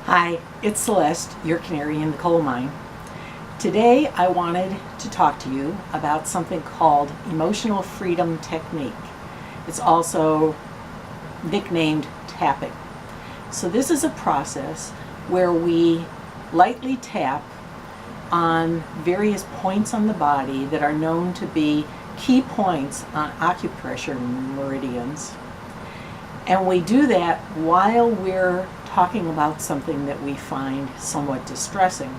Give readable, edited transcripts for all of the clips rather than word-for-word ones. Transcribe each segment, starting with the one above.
Hi, it's Celeste, your canary in the coal mine. Today I wanted to talk to you about something called emotional freedom technique. It's also nicknamed tapping. So this is a process where we lightly tap on various points on the body that are known to be key points on acupressure meridians. And we do that while we're talking about something that we find somewhat distressing.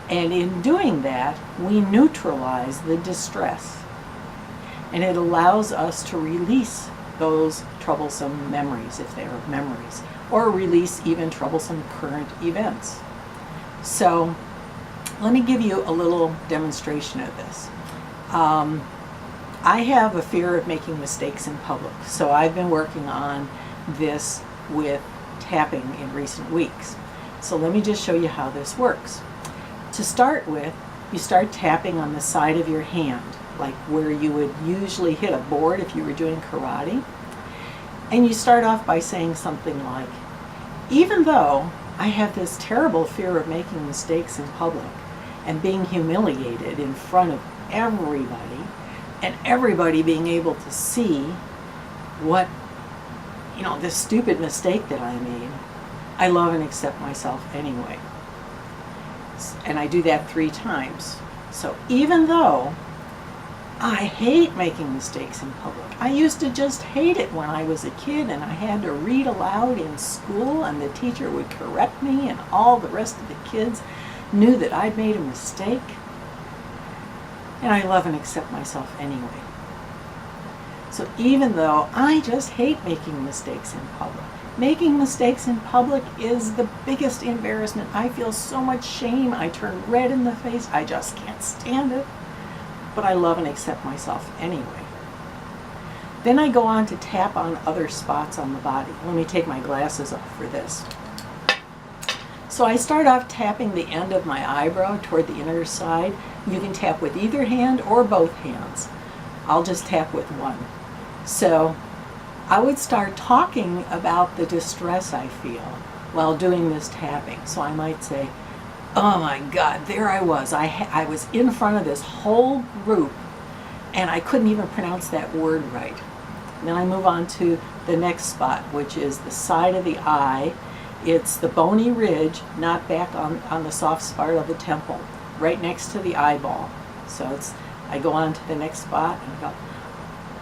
And in doing that, we neutralize the distress. And it allows us to release those troublesome memories, if they are memories, or release even troublesome current events. So let me give you a little demonstration of this. I have a fear of making mistakes in public, so I've been working on this with tapping in recent weeks. So let me just show you how this works. To start with, you start tapping on the side of your hand, like where you would usually hit a board if you were doing karate. And you start off by saying something like, even though I have this terrible fear of making mistakes in public and being humiliated in front of everybody, and everybody being able to see what, this stupid mistake that I made, I love and accept myself anyway. And I do that 3 times. So even though I hate making mistakes in public, I used to just hate it when I was a kid and I had to read aloud in school and the teacher would correct me and all the rest of the kids knew that I'd made a mistake. And I love and accept myself anyway. So even though I just hate making mistakes in public, making mistakes in public is the biggest embarrassment. I feel so much shame. I turn red in the face. I just can't stand it. But I love and accept myself anyway. Then I go on to tap on other spots on the body. Let me take my glasses off for this. So I start off tapping the end of my eyebrow toward the inner side. You can tap with either hand or both hands. I'll just tap with one. So I would start talking about the distress I feel while doing this tapping. So I might say, oh my God, there I was. I was in front of this whole group and I couldn't even pronounce that word right. And then I move on to the next spot, which is the side of the eye. It's the bony ridge, not back on the soft spot of the temple, right next to the eyeball. So I go on to the next spot and I go,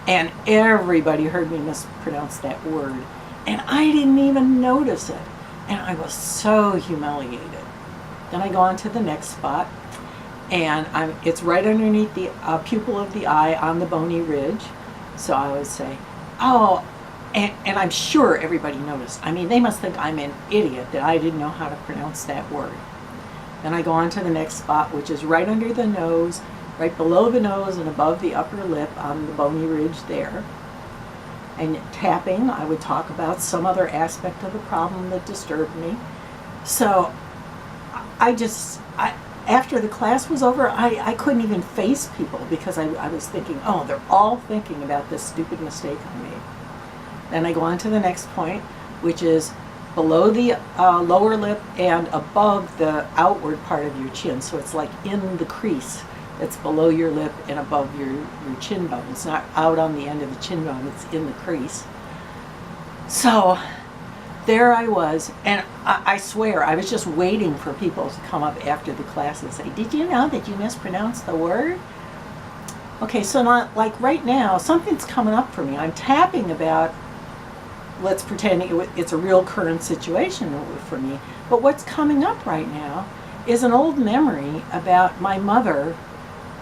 and everybody heard me mispronounce that word. And I didn't even notice it. And I was so humiliated. Then I go on to the next spot and it's right underneath the pupil of the eye on the bony ridge. So I would say, oh, and I'm sure everybody noticed. I mean, they must think I'm an idiot that I didn't know how to pronounce that word. Then I go on to the next spot, which is right under the nose, right below the nose and above the upper lip on the bony ridge there. And tapping, I would talk about some other aspect of the problem that disturbed me. So after the class was over, I couldn't even face people because I was thinking, oh, they're all thinking about this stupid mistake I made. Then I go on to the next point, which is below the lower lip and above the outward part of your chin. So it's like in the crease that's below your lip and above your chin bone. It's not out on the end of the chin bone, it's in the crease. So there I was, and I swear, I was just waiting for people to come up after the class and say, did you know that you mispronounced the word? Okay, so not like right now, something's coming up for me. I'm tapping about, let's pretend it's a real current situation for me. But what's coming up right now is an old memory about my mother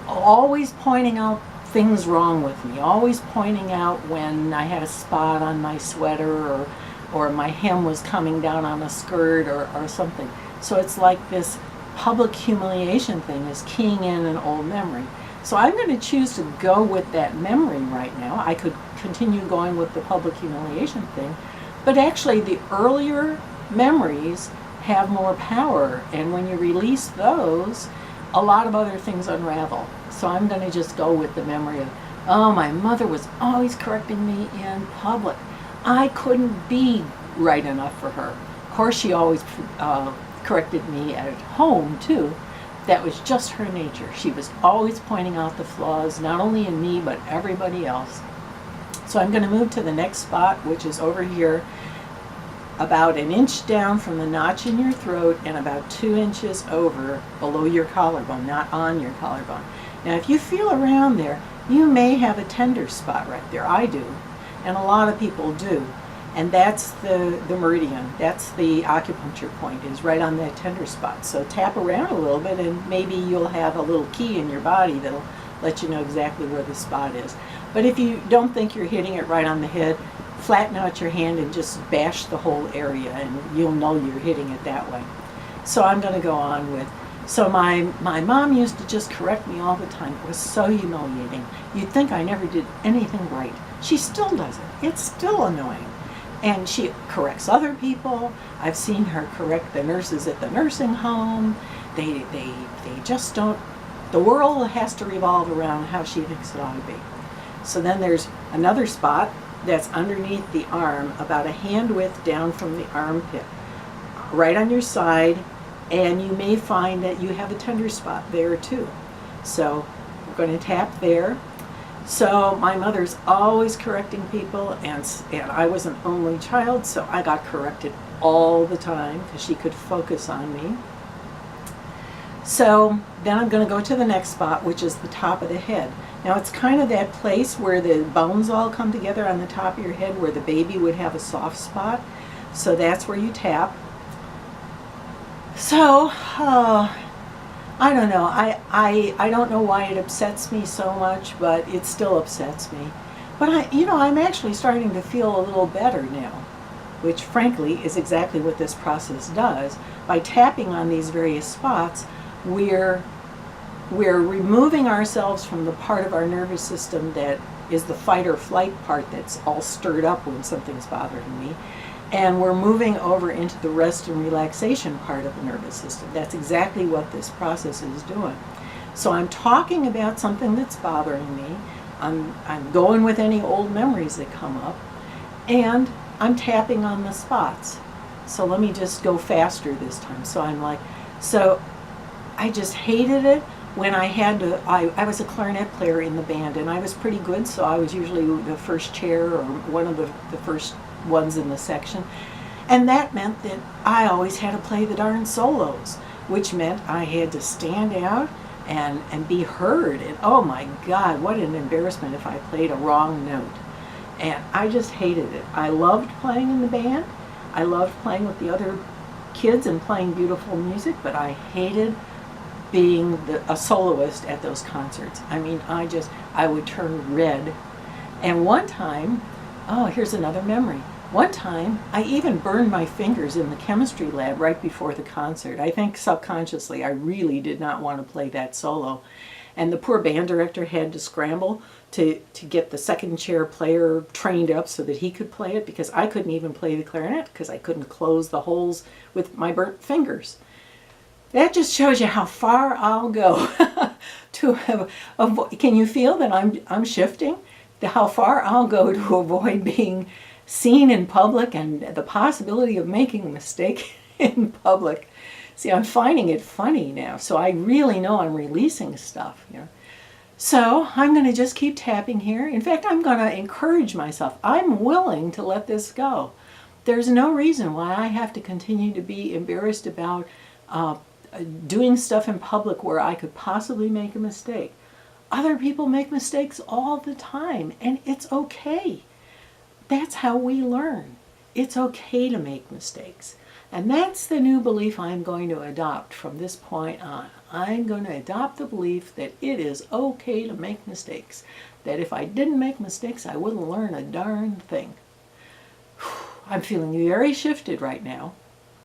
always pointing out things wrong with me, always pointing out when I had a spot on my sweater or my hem was coming down on a skirt or something. So it's like this public humiliation thing is keying in an old memory. So I'm going to choose to go with that memory right now. I could continue going with the public humiliation thing, but actually the earlier memories have more power, and when you release those, a lot of other things unravel. So I'm going to just go with the memory of, oh, my mother was always correcting me in public. I couldn't be right enough for her. course, she always corrected me at home too. That was just her nature. She was always pointing out the flaws, not only in me, but everybody else. So I'm going to move to the next spot, which is over here, about an inch down from the notch in your throat and about 2 inches over below your collarbone, not on your collarbone. Now, if you feel around there, you may have a tender spot right there. I do, and a lot of people do. And that's the meridian. That's the acupuncture point, is right on that tender spot. So tap around a little bit and maybe you'll have a little key in your body that'll let you know exactly where the spot is. But if you don't think you're hitting it right on the head, flatten out your hand and just bash the whole area and you'll know you're hitting it that way. So I'm going to go on with, so my mom used to just correct me all the time. It was so humiliating. You'd think I never did anything right. She still does it. It's still annoying. And she corrects other people. I've seen her correct the nurses at the nursing home. They just don't, the world has to revolve around how she thinks it ought to be. So then there's another spot that's underneath the arm, about a hand width down from the armpit, right on your side, and you may find that you have a tender spot there too. So we're going to tap there. So my mother's always correcting people, and I was an only child, so I got corrected all the time because she could focus on me. So then I'm going to go to the next spot, which is the top of the head. Now it's kind of that place where the bones all come together on the top of your head, where the baby would have a soft spot. So that's where you tap. So, I don't know. I don't know why it upsets me so much, but it still upsets me. But I'm actually starting to feel a little better now, which frankly is exactly what this process does. By tapping on these various spots, we're removing ourselves from the part of our nervous system that is the fight or flight part that's all stirred up when something's bothering me. And we're moving over into the rest and relaxation part of the nervous system. That's exactly what this process is doing. So I'm talking about something that's bothering me. I'm going with any old memories that come up. And I'm tapping on the spots. So let me just go faster this time. So I just hated it when I had to, I was a clarinet player in the band, and I was pretty good, so I was usually the first chair or one of the first ones in the section, and that meant that I always had to play the darn solos, which meant I had to stand out and be heard, and oh my God, what an embarrassment if I played a wrong note. And I just hated it. I loved playing in the band, I loved playing with the other kids and playing beautiful music, but I hated being a soloist at those concerts. I mean, I would turn red. And one time, oh, here's another memory. One time, I even burned my fingers in the chemistry lab right before the concert. I think subconsciously I really did not want to play that solo. And the poor band director had to scramble to get the second chair player trained up so that he could play it, because I couldn't even play the clarinet because I couldn't close the holes with my burnt fingers. That just shows you how far I'll go to avoid. Can you feel that I'm shifting? How far I'll go to avoid being seen in public and the possibility of making a mistake in public. See, I'm finding it funny now, so I really know I'm releasing stuff. So I'm going to just keep tapping here. In fact, I'm going to encourage myself. I'm willing to let this go. There's no reason why I have to continue to be embarrassed about doing stuff in public where I could possibly make a mistake. Other people make mistakes all the time, and it's okay. That's how we learn. It's okay to make mistakes. And that's the new belief I'm going to adopt from this point on. I'm going to adopt the belief that it is okay to make mistakes. That if I didn't make mistakes, I wouldn't learn a darn thing. I'm feeling very shifted right now.